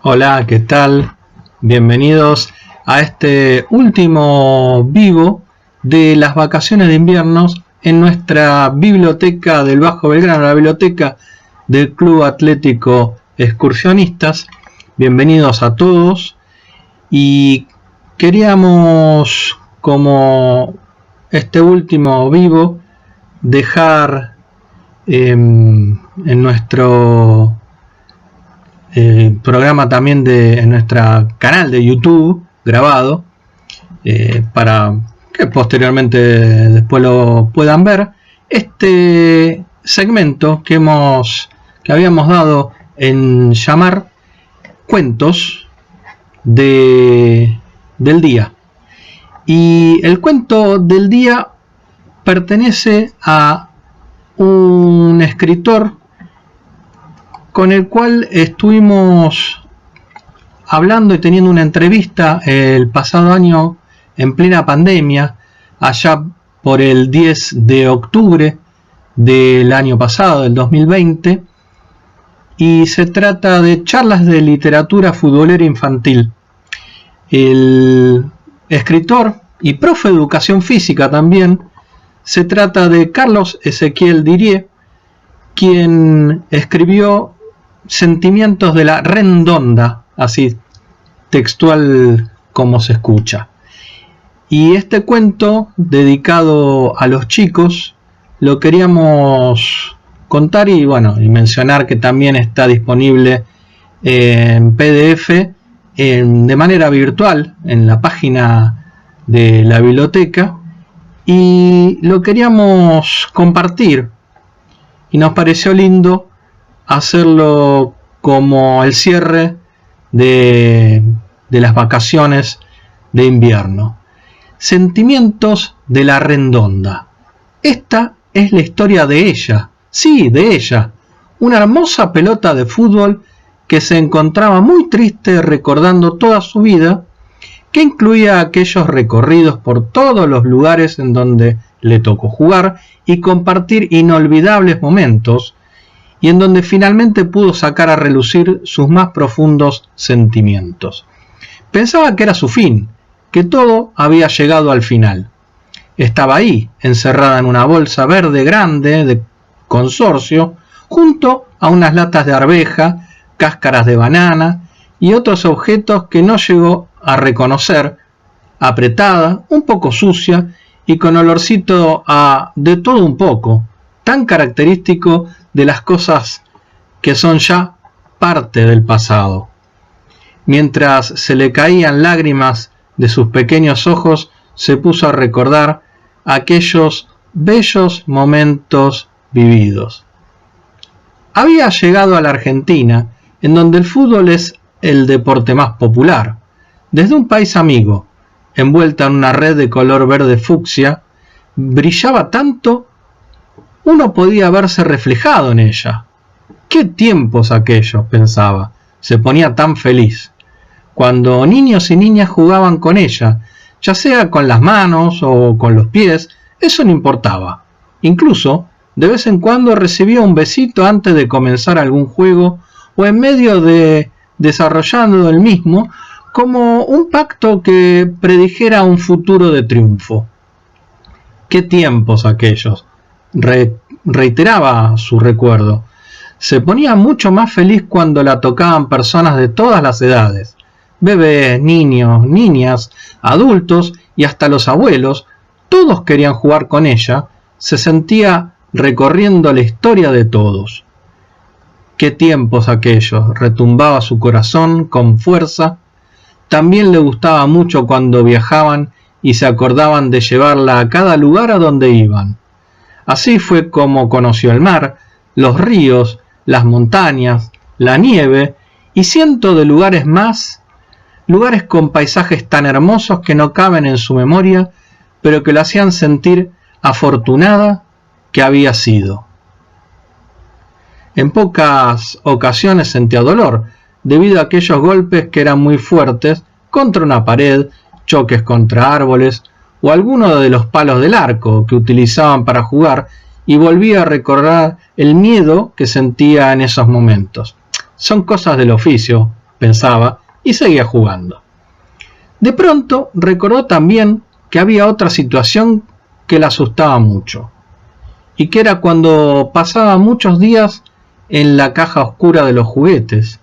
Hola, ¿qué tal? Bienvenidos a este último vivo de las vacaciones de invierno en nuestra biblioteca del Bajo Belgrano, la biblioteca del Club Atlético Excursionistas. Bienvenidos a todos y queríamos, como este último vivo, dejar en nuestro programa también en nuestro canal de YouTube grabado para que posteriormente después lo puedan ver, este segmento que habíamos dado en llamar cuentos del día. Y el cuento del día pertenece a un escritor con el cual estuvimos hablando y teniendo una entrevista el pasado año en plena pandemia, allá por el 10 de octubre del año pasado, del 2020, y se trata de Charlas de Literatura Futbolera Infantil. El escritor y profe de educación física también, se trata de Carlos Ezequiel Dirié, quien escribió Sentimientos de la Redonda, así textual como se escucha. Y este cuento dedicado a los chicos lo queríamos contar y mencionar que también está disponible en PDF de manera virtual en la página de la biblioteca, y lo queríamos compartir y nos pareció lindo hacerlo como el cierre de las vacaciones de invierno. Sentimientos de la Redonda. Esta es la historia de ella, sí, de ella, una hermosa pelota de fútbol que se encontraba muy triste recordando toda su vida, que incluía aquellos recorridos por todos los lugares en donde le tocó jugar y compartir inolvidables momentos, y en donde finalmente pudo sacar a relucir sus más profundos sentimientos. Pensaba que era su fin, que todo había llegado al final. Estaba ahí, encerrada en una bolsa verde grande de consorcio, junto a unas latas de arveja, cáscaras de banana y otros objetos que no llegó a reconocer, apretada, un poco sucia y con olorcito a de todo un poco, tan característico de las cosas que son ya parte del pasado. Mientras se le caían lágrimas de sus pequeños ojos, se puso a recordar aquellos bellos momentos vividos. Había llegado a la Argentina, en donde el fútbol es el deporte más popular. Desde un país amigo, envuelta en una red de color verde fucsia, brillaba tanto, uno podía verse reflejado en ella. ¡Qué tiempos aquellos!, pensaba. Se ponía tan feliz. Cuando niños y niñas jugaban con ella, ya sea con las manos o con los pies, eso no importaba. Incluso, de vez en cuando recibía un besito antes de comenzar algún juego o en medio de desarrollando el mismo, como un pacto que predijera un futuro de triunfo. ¡Qué tiempos aquellos!, reiteraba su recuerdo. Se ponía mucho más feliz cuando la tocaban personas de todas las edades, bebés, niños, niñas, adultos y hasta los abuelos. Todos querían jugar con ella. Se sentía recorriendo la historia de todos. ¡Qué tiempos aquellos!, retumbaba su corazón con fuerza. También le gustaba mucho cuando viajaban y se acordaban de llevarla a cada lugar a donde iban. Así fue como conoció el mar, los ríos, las montañas, la nieve y cientos de lugares más, lugares con paisajes tan hermosos que no caben en su memoria, pero que la hacían sentir afortunada que había sido. En pocas ocasiones sentía dolor, debido a aquellos golpes que eran muy fuertes contra una pared, choques contra árboles o alguno de los palos del arco que utilizaban para jugar, y volvía a recordar el miedo que sentía en esos momentos. Son cosas del oficio, pensaba, y seguía jugando. De pronto recordó también que había otra situación que la asustaba mucho, y que era cuando pasaba muchos días en la caja oscura de los juguetes,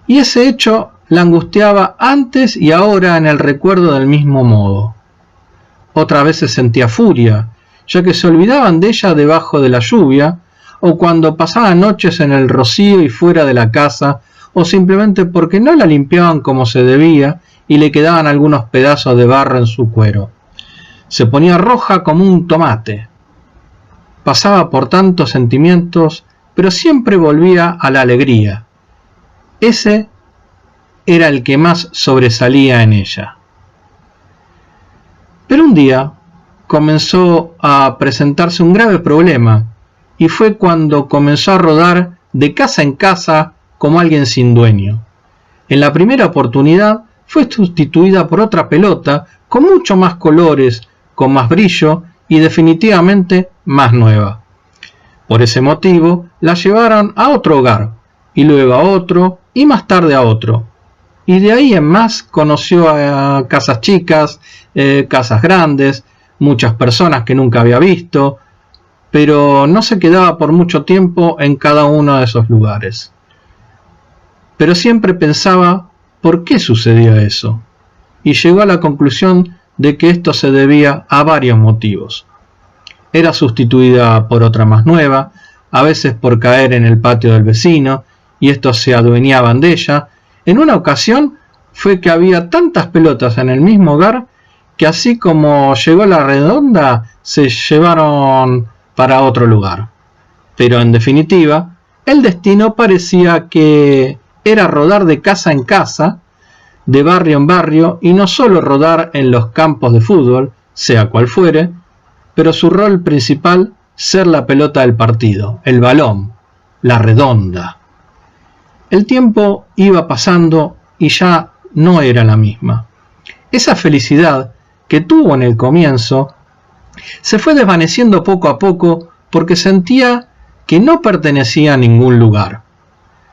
y ese hecho la angustiaba antes y ahora en el recuerdo del mismo modo. Otras veces sentía furia, ya que se olvidaban de ella debajo de la lluvia, o cuando pasaban noches en el rocío y fuera de la casa, o simplemente porque no la limpiaban como se debía y le quedaban algunos pedazos de barro en su cuero. Se ponía roja como un tomate. Pasaba por tantos sentimientos, pero siempre volvía a la alegría. Ese era el que más sobresalía en ella. Pero un día comenzó a presentarse un grave problema, y fue cuando comenzó a rodar de casa en casa como alguien sin dueño. En la primera oportunidad fue sustituida por otra pelota con mucho más colores, con más brillo y definitivamente más nueva. Por ese motivo la llevaron a otro hogar, y luego a otro, y más tarde a otro. Y de ahí en más conoció a casas chicas, casas grandes, muchas personas que nunca había visto, pero no se quedaba por mucho tiempo en cada uno de esos lugares. Pero siempre pensaba por qué sucedía eso, y llegó a la conclusión de que esto se debía a varios motivos. Era sustituida por otra más nueva, a veces por caer en el patio del vecino, y estos se adueñaban de ella. En una ocasión fue que había tantas pelotas en el mismo hogar que así como llegó la redonda se llevaron para otro lugar. Pero en definitiva, el destino parecía que era rodar de casa en casa, de barrio en barrio, y no solo rodar en los campos de fútbol, sea cual fuere, pero su rol principal ser la pelota del partido, el balón, la redonda. El tiempo iba pasando y ya no era la misma. Esa felicidad que tuvo en el comienzo se fue desvaneciendo poco a poco porque sentía que no pertenecía a ningún lugar.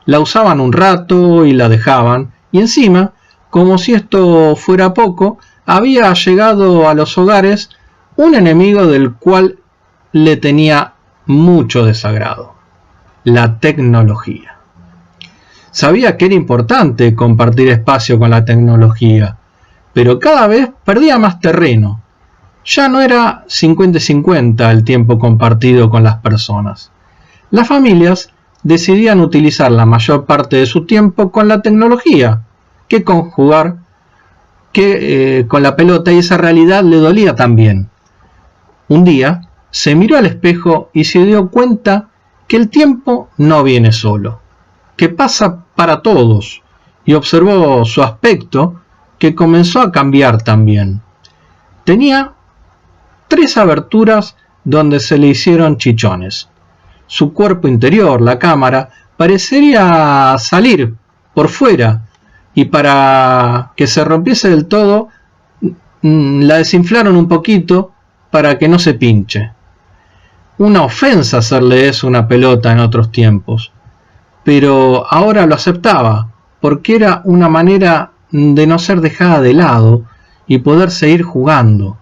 La usaban un rato y la dejaban, y encima, como si esto fuera poco, había llegado a los hogares un enemigo del cual le tenía mucho desagrado: la tecnología. Sabía que era importante compartir espacio con la tecnología, pero cada vez perdía más terreno. Ya no era 50-50 el tiempo compartido con las personas. Las familias decidían utilizar la mayor parte de su tiempo con la tecnología que con jugar con la pelota, y esa realidad le dolía también. Un día se miró al espejo y se dio cuenta que el tiempo no viene solo, que pasa para todos, y observó su aspecto, que comenzó a cambiar también. Tenía 3 aberturas donde se le hicieron chichones. Su cuerpo interior, la cámara, parecería salir por fuera, y para que se rompiese del todo, la desinflaron un poquito para que no se pinche. Una ofensa hacerle eso a una pelota en otros tiempos, pero ahora lo aceptaba, porque era una manera de no ser dejada de lado y poder seguir jugando,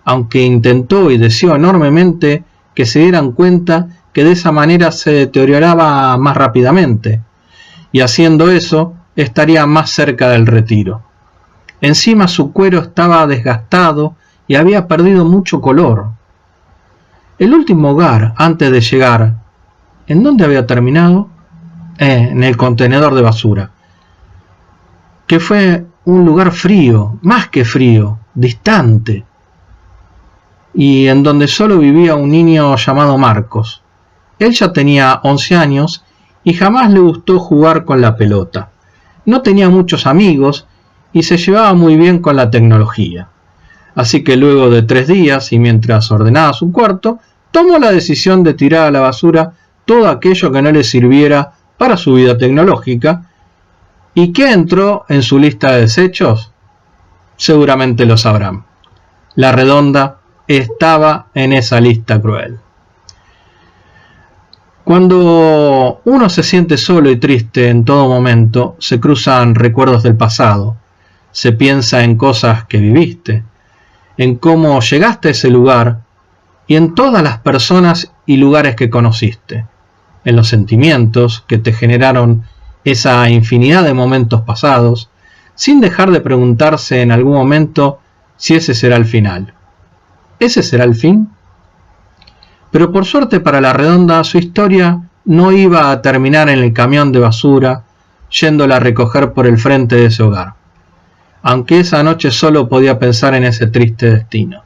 aunque intentó y deseó enormemente que se dieran cuenta que de esa manera se deterioraba más rápidamente, y haciendo eso estaría más cerca del retiro. Encima su cuero estaba desgastado y había perdido mucho color. El último hogar, antes de llegar, ¿en dónde había terminado? En el contenedor de basura, que fue un lugar frío, más que frío, distante, y en donde solo vivía un niño llamado Marcos. Él ya tenía 11 años y jamás le gustó jugar con la pelota. No tenía muchos amigos y se llevaba muy bien con la tecnología. Así que luego de 3 días y mientras ordenaba su cuarto, tomó la decisión de tirar a la basura todo aquello que no le sirviera para su vida tecnológica. ¿Y qué entró en su lista de desechos? Seguramente lo sabrán. La redonda estaba en esa lista cruel. Cuando uno se siente solo y triste en todo momento, se cruzan recuerdos del pasado, se piensa en cosas que viviste, en cómo llegaste a ese lugar y en todas las personas y lugares que conociste, en los sentimientos que te generaron esa infinidad de momentos pasados, sin dejar de preguntarse en algún momento si ese será el final. ¿Ese será el fin? Pero por suerte para La Redonda, su historia no iba a terminar en el camión de basura, yéndola a recoger por el frente de ese hogar, aunque esa noche solo podía pensar en ese triste destino.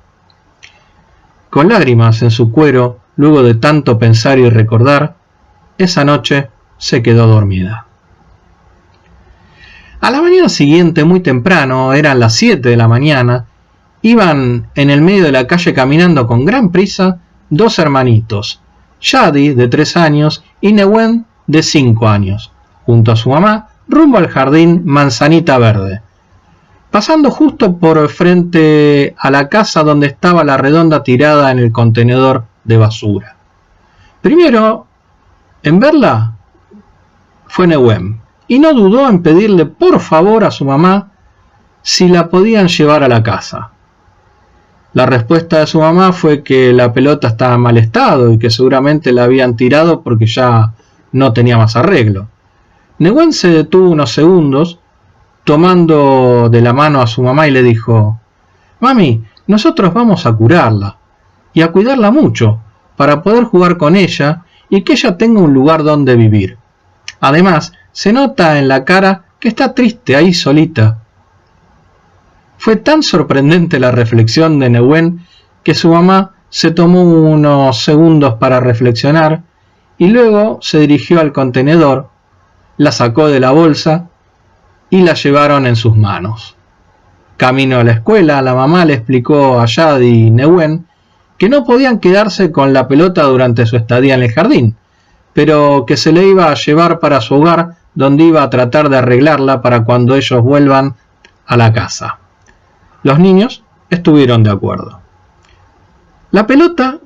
Con lágrimas en su cuero, luego de tanto pensar y recordar, esa noche se quedó dormida. A la mañana siguiente, muy temprano, eran las 7 de la mañana, iban en el medio de la calle caminando con gran prisa dos hermanitos, Shadi, de 3 años, y Nehuen, de 5 años, junto a su mamá, rumbo al jardín Manzanita Verde, pasando justo por frente a la casa donde estaba La Redonda tirada en el contenedor de basura. Primero en verla fue Nehuen, y no dudó en pedirle por favor a su mamá si la podían llevar a la casa. La respuesta de su mamá fue que la pelota estaba en mal estado y que seguramente la habían tirado porque ya no tenía más arreglo. Nehuen se detuvo unos segundos, tomando de la mano a su mamá, y le dijo: «Mami, nosotros vamos a curarla y a cuidarla mucho para poder jugar con ella y que ella tenga un lugar donde vivir. Además, se nota en la cara que está triste ahí solita». Fue tan sorprendente la reflexión de Nehuen que su mamá se tomó unos segundos para reflexionar y luego se dirigió al contenedor, la sacó de la bolsa y la llevaron en sus manos. Camino a la escuela, la mamá le explicó a Shadi y Nehuen que no podían quedarse con la pelota durante su estadía en el jardín, pero que se le iba a llevar para su hogar, donde iba a tratar de arreglarla para cuando ellos vuelvan a la casa. Los niños estuvieron de acuerdo. La pelota,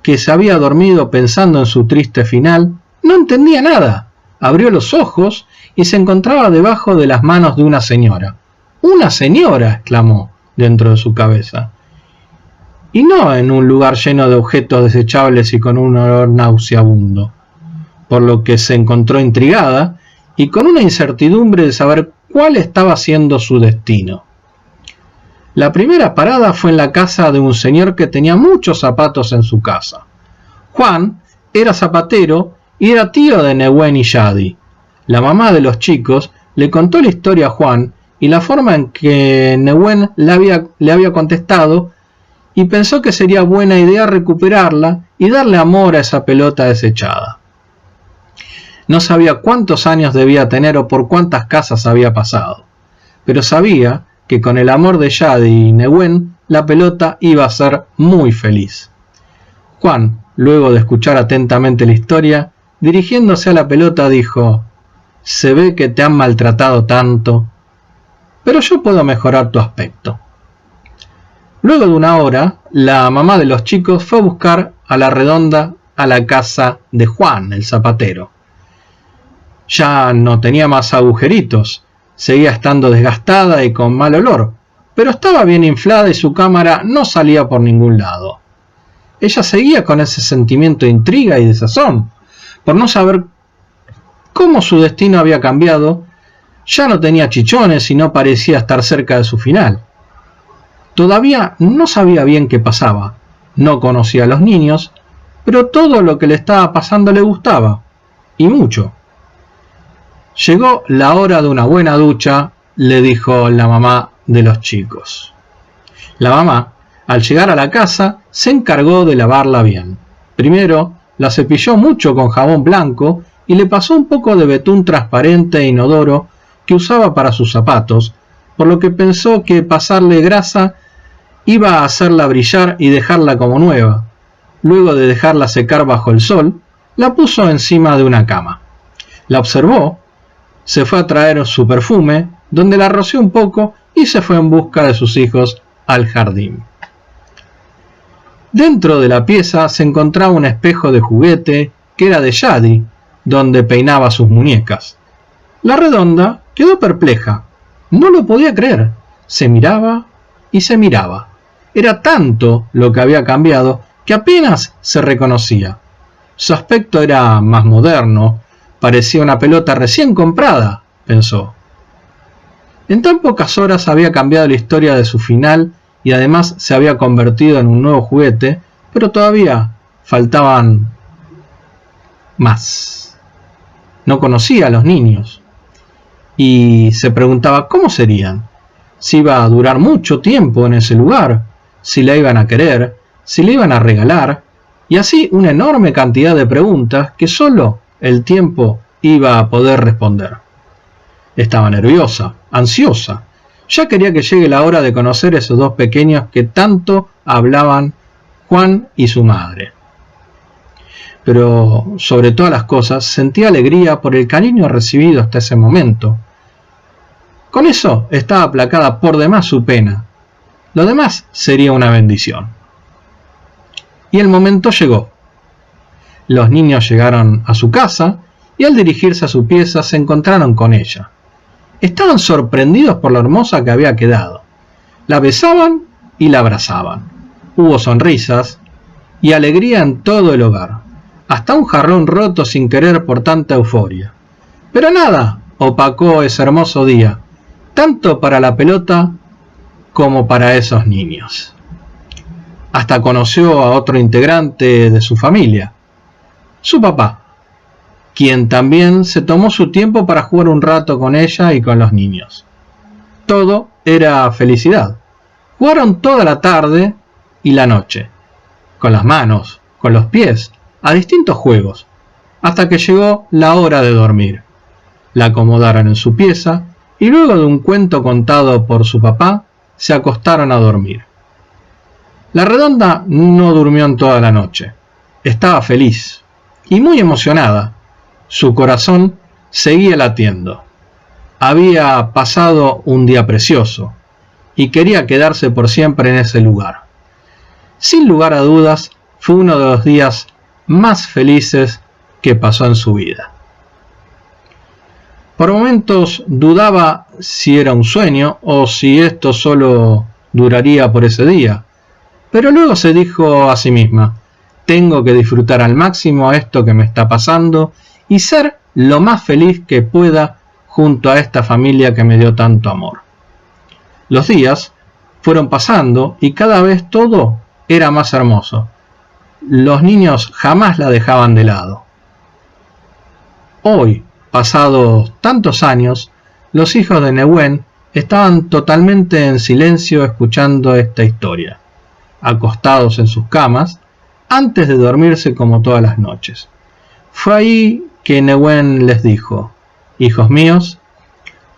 que se había dormido pensando en su triste final, no entendía nada. Abrió los ojos y se encontraba debajo de las manos de una señora. «¡Una señora!», exclamó dentro de su cabeza. Y no en un lugar lleno de objetos desechables y con un olor nauseabundo, por lo que se encontró intrigada y con una incertidumbre de saber cuál estaba siendo su destino. La primera parada fue en la casa de un señor que tenía muchos zapatos en su casa. Juan era zapatero y era tío de Nehuen y Shadi. La mamá de los chicos le contó la historia a Juan y la forma en que Nehuen le había contestado, y pensó que sería buena idea recuperarla y darle amor a esa pelota desechada. No sabía cuántos años debía tener o por cuántas casas había pasado, pero sabía que con el amor de Shadi y Nehuen la pelota iba a ser muy feliz. Juan, luego de escuchar atentamente la historia, dirigiéndose a la pelota dijo: «Se ve que te han maltratado tanto, pero yo puedo mejorar tu aspecto». Luego de una hora, la mamá de los chicos fue a buscar a La Redonda a la casa de Juan, el zapatero. Ya no tenía más agujeritos, seguía estando desgastada y con mal olor, pero estaba bien inflada y su cámara no salía por ningún lado. Ella seguía con ese sentimiento de intriga y desazón, por no saber cómo su destino había cambiado. Ya no tenía chichones y no parecía estar cerca de su final. Todavía no sabía bien qué pasaba, no conocía a los niños, pero todo lo que le estaba pasando le gustaba, y mucho. Llegó la hora de una buena ducha, le dijo la mamá de los chicos. La mamá, al llegar a la casa, se encargó de lavarla bien. Primero, la cepilló mucho con jabón blanco y le pasó un poco de betún transparente e inodoro que usaba para sus zapatos, por lo que pensó que pasarle grasa iba a hacerla brillar y dejarla como nueva. Luego de dejarla secar bajo el sol, la puso encima de una cama. La observó, se fue a traer su perfume, donde la roció un poco y se fue en busca de sus hijos al jardín. Dentro de la pieza se encontraba un espejo de juguete que era de Yadi, donde peinaba sus muñecas. La Redonda quedó perpleja. No lo podía creer. Se miraba y se miraba. Era tanto lo que había cambiado que apenas se reconocía. Su aspecto era más moderno, parecía una pelota recién comprada, pensó. En tan pocas horas había cambiado la historia de su final y además se había convertido en un nuevo juguete, pero todavía faltaban más. No conocía a los niños y se preguntaba cómo serían, si iba a durar mucho tiempo en ese lugar, si la iban a querer, si le iban a regalar, y así una enorme cantidad de preguntas que solo el tiempo iba a poder responder. Estaba nerviosa, ansiosa. Ya quería que llegue la hora de conocer a esos dos pequeños que tanto hablaban Juan y su madre. Pero sobre todas las cosas sentía alegría por el cariño recibido hasta ese momento. Con eso estaba aplacada por demás su pena. Lo demás sería una bendición. Y el momento llegó. Los niños llegaron a su casa y al dirigirse a su pieza se encontraron con ella. Estaban sorprendidos por lo hermosa que había quedado. La besaban y la abrazaban. Hubo sonrisas y alegría en todo el hogar. Hasta un jarrón roto sin querer por tanta euforia. Pero nada opacó ese hermoso día, tanto para la pelota como para esos niños. Hasta conoció a otro integrante de su familia, su papá, quien también se tomó su tiempo para jugar un rato con ella y con los niños. Todo era felicidad. Jugaron toda la tarde y la noche, con las manos, con los pies, a distintos juegos, hasta que llegó la hora de dormir. La acomodaron en su pieza y luego de un cuento contado por su papá, se acostaron a dormir. La Redonda no durmió en toda la noche. Estaba feliz y muy emocionada. Su corazón seguía latiendo. Había pasado un día precioso y quería quedarse por siempre en ese lugar. Sin lugar a dudas, fue uno de los días más felices que pasó en su vida. Por momentos dudaba si era un sueño o si esto solo duraría por ese día, pero luego se dijo a sí misma: tengo que disfrutar al máximo esto que me está pasando y ser lo más feliz que pueda junto a esta familia que me dio tanto amor. Los días fueron pasando y cada vez todo era más hermoso. Los niños jamás la dejaban de lado. Hoy, pasados tantos años, los hijos de Nehuen estaban totalmente en silencio escuchando esta historia, acostados en sus camas, antes de dormirse como todas las noches. Fue ahí que Nehuen les dijo: hijos míos,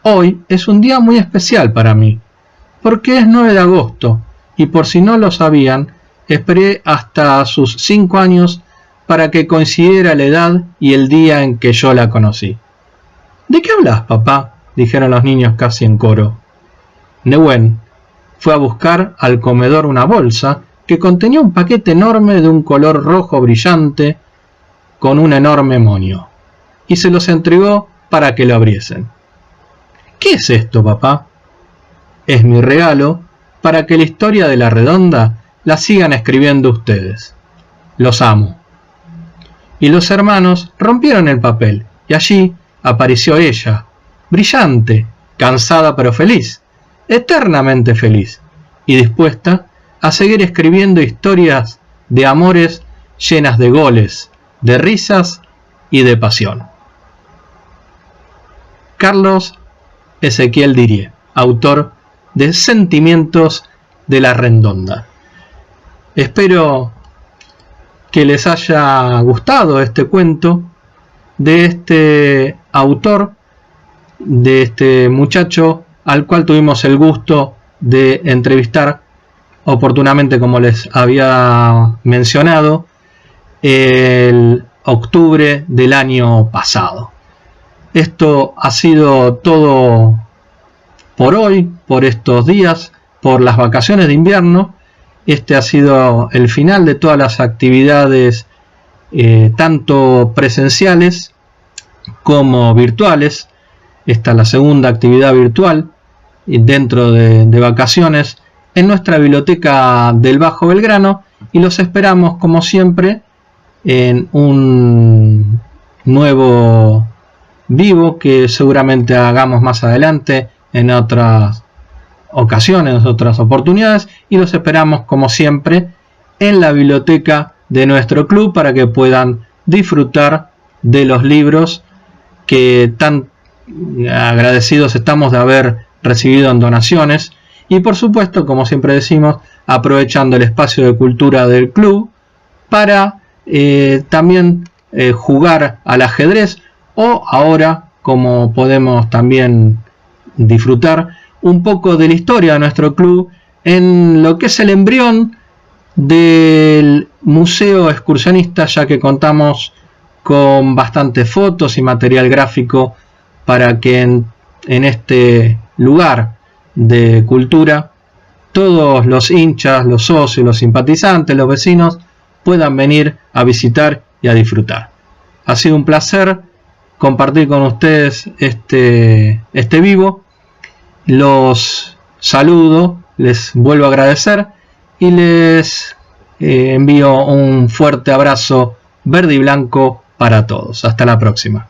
hoy es un día muy especial para mí, porque es 9 de agosto, y por si no lo sabían, esperé hasta sus 5 años para que coincidiera la edad y el día en que yo la conocí. ¿De qué hablas, papá?, dijeron los niños casi en coro. Nehuen fue a buscar al comedor una bolsa que contenía un paquete enorme de un color rojo brillante con un enorme moño, y se los entregó para que lo abriesen. ¿Qué es esto, papá? Es mi regalo para que la historia de la Redonda la sigan escribiendo ustedes. Los amo. Y los hermanos rompieron el papel, y allí apareció ella, brillante, cansada pero feliz, eternamente feliz, y dispuesta a seguir escribiendo historias de amores llenas de goles, de risas y de pasión. Carlos Ezequiel Dirie, autor de Sentimientos de la Redonda. Espero que les haya gustado este cuento de este autor, de este muchacho al cual tuvimos el gusto de entrevistar oportunamente, como les había mencionado, el octubre del año pasado. Esto ha sido todo por hoy, por estos días, por las vacaciones de invierno. Este ha sido el final de todas las actividades tanto presenciales como virtuales. Esta es la segunda actividad virtual dentro de vacaciones en nuestra biblioteca del Bajo Belgrano, y los esperamos como siempre en un nuevo vivo que seguramente hagamos más adelante en otras ocasiones, otras oportunidades, y los esperamos como siempre en la biblioteca de nuestro club para que puedan disfrutar de los libros que tan agradecidos estamos de haber recibido en donaciones, y por supuesto, como siempre decimos, aprovechando el espacio de cultura del club para también jugar al ajedrez, o ahora, como podemos también disfrutar un poco de la historia de nuestro club en lo que es el embrión del museo excursionista, ya que contamos con bastantes fotos y material gráfico para que en este lugar de cultura todos los hinchas, los socios, los simpatizantes, los vecinos puedan venir a visitar y a disfrutar. Ha sido un placer compartir con ustedes este vivo. Los saludo, les vuelvo a agradecer y les envío un fuerte abrazo verde y blanco para todos. Hasta la próxima.